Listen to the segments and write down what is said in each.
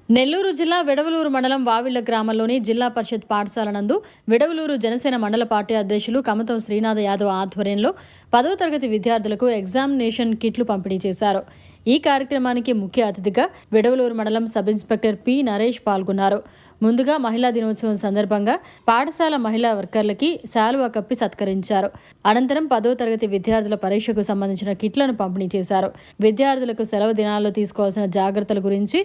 నెల్లూరు జిల్లా విడవలూరు మండలం వావిళ్ల గ్రామంలోని జిల్లా పరిషత్ పాఠశాల నందు విడవలూరు జనసేన మండల పార్టీ అధ్యక్షులు కమతం శ్రీనాథ్ యాదవ్ ఆధ్వర్యంలో 10వ తరగతి విద్యార్థులకు ఎగ్జామినేషన్ కిట్లు పంపిణీ చేశారు. ఈ కార్యక్రమానికి ముఖ్య అతిథిగా విడవలూరు మండలం సబ్ ఇన్స్పెక్టర్ పి నరేష్ పాల్గొన్నారు. ముందుగా మహిళా దినోత్సవం సందర్భంగా పాఠశాల మహిళా వర్కర్లకి శాలువా కప్పి సత్కరించారు. అనంతరం 10వ తరగతి విద్యార్థుల పరీక్షకు సంబంధించిన కిట్లను పంపిణీ చేశారు. విద్యార్థులకు సెలవు దినాల్లో తీసుకోవాల్సిన జాగ్రత్తల గురించి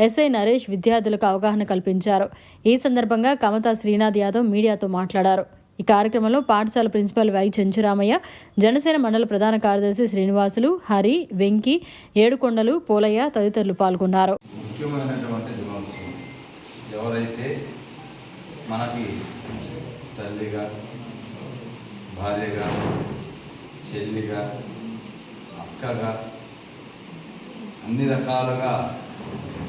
ఎస్ఐ నరేష్ విద్యార్థులకు అవగాహన కల్పించారు. ఈ సందర్భంగా కమతా శ్రీనాథ్ యాదవ్ మీడియాతో మాట్లాడారు. ఈ కార్యక్రమంలో పాఠశాల ప్రిన్సిపల్ వై చెంచురామయ్య, జనసేన మండల ప్రధాన కార్యదర్శి శ్రీనివాసులు, హరి, వెంకి, ఏడుకొండలు, పోలయ్య తదితరులు పాల్గొన్నారు. ఎవరైతే మనకి తల్లిగా, భార్యగా, చెల్లిగా, అక్కగా అన్ని రకాలుగా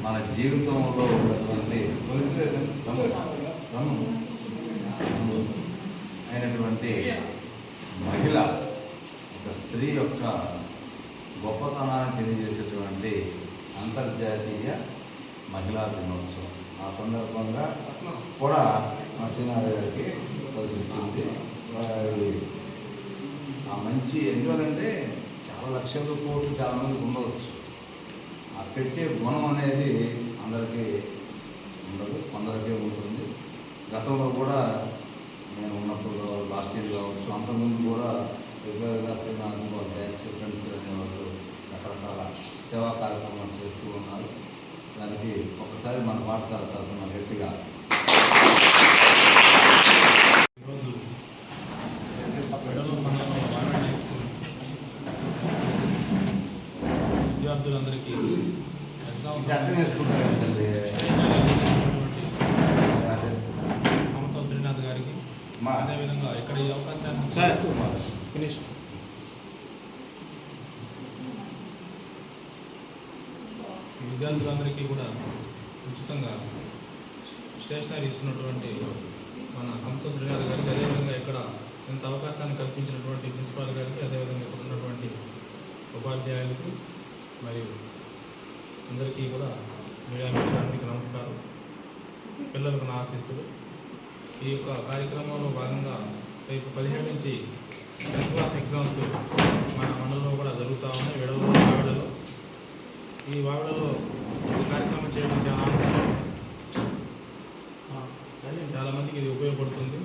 మన జీవితంలో ఉన్నటువంటి అయినటువంటి మహిళ, ఒక స్త్రీ యొక్క గొప్పతనాన్ని తెలియజేసేటువంటి అంతర్జాతీయ మహిళా దినోత్సవం. ఆ సందర్భంగా కూడా మా శ్రీనాథ్ గారికి కలిసి వచ్చింది. ఆ మంచి ఎందువలంటే చాలా లక్షల కోట్లు చాలామందికి ఉండవచ్చు. ఆ పెట్టే గుణం అనేది అందరికీ ఉండదు, కొందరికే ఉంటుంది. గతంలో కూడా నేను ఉన్నప్పుడు లాస్ట్ ఇయర్ కావచ్చు, అంతకుముందు కూడా రెగ్యులర్గా శ్రీనాథ్ వాళ్ళ బ్యాచ్ ఫ్రెండ్స్ అనేవాళ్ళు రకరకాల సేవా కార్యక్రమాలు చేస్తూ ఉన్నారు. దానికి ఒకసారి మన పాఠశాల తరఫున గట్టిగా విద్యార్థులందరికీ కమతం శ్రీనాథ్ గారికి అదేవిధంగా ఇక్కడ ఈ అవకాశాన్ని విద్యార్థులందరికీ కూడా ఉచితంగా స్టేషనరీ ఇస్తున్నటువంటి మన కమతం శ్రీనాథ్ గారికి, అదేవిధంగా ఇక్కడ ఇంత అవకాశాన్ని కల్పించినటువంటి ప్రిన్సిపాల్ గారికి, అదేవిధంగా ఇక్కడ ఉన్నటువంటి ఉపాధ్యాయులకు మరియు అందరికీ కూడా మీడియా మిత్రులందరికీ నమస్కారం. పిల్లలకు నా ఆశీస్సులు. ఈ యొక్క కార్యక్రమంలో భాగంగా రేపు 17 నుంచి 10th క్లాస్ ఎగ్జామ్స్ మన మండలంలో కూడా జరుగుతూ ఉన్నాయి. వావిడలో ఈ వావిడలో కార్యక్రమం చేయడం చాలామందికి ఇది ఉపయోగపడుతుంది.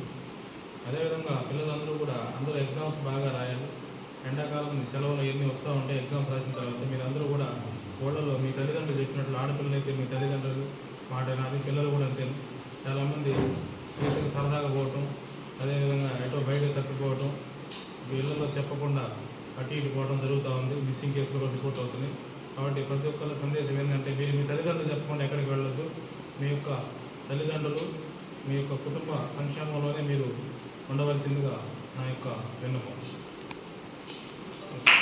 అదేవిధంగా పిల్లలందరూ కూడా అందరూ ఎగ్జామ్స్ బాగా రాయాలి. ఎండాకాలం సెలవులు ఎన్ని వస్తూ ఉంటాయి. ఎగ్జామ్స్ రాసిన తర్వాత మీరందరూ కూడా ఊళ్ళలో మీ తల్లిదండ్రులు చెప్పినట్లు, ఆడపిల్లలు అయితే మీ తల్లిదండ్రులు మాట వినాలి, పిల్లలు కూడా అంతే. చాలామంది కేసులు సరదాగా పోవటం, అదేవిధంగా ఎటో బయట తప్పిపోవటం, ఇళ్లలో చెప్పకుండా అటు ఇటు పోవడం జరుగుతూ ఉంది. మిస్సింగ్ కేసులు కూడా రిపోర్ట్ అవుతుంది. కాబట్టి ప్రతి ఒక్కరి సందేశం ఏంటంటే, మీరు మీ తల్లిదండ్రులు చెప్పకుండా ఎక్కడికి వెళ్ళొద్దు. మీ యొక్క తల్లిదండ్రులు మీ యొక్క కుటుంబ సంక్షేమంలోనే మీరు ఉండవలసిందిగా నా యొక్క విన్నపం.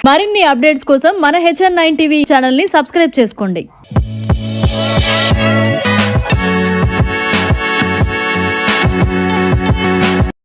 మరిన్ని అప్డేట్స్ కోసం మన HN9 టీవీ ఛానల్ని సబ్స్క్రైబ్ చేసుకోండి.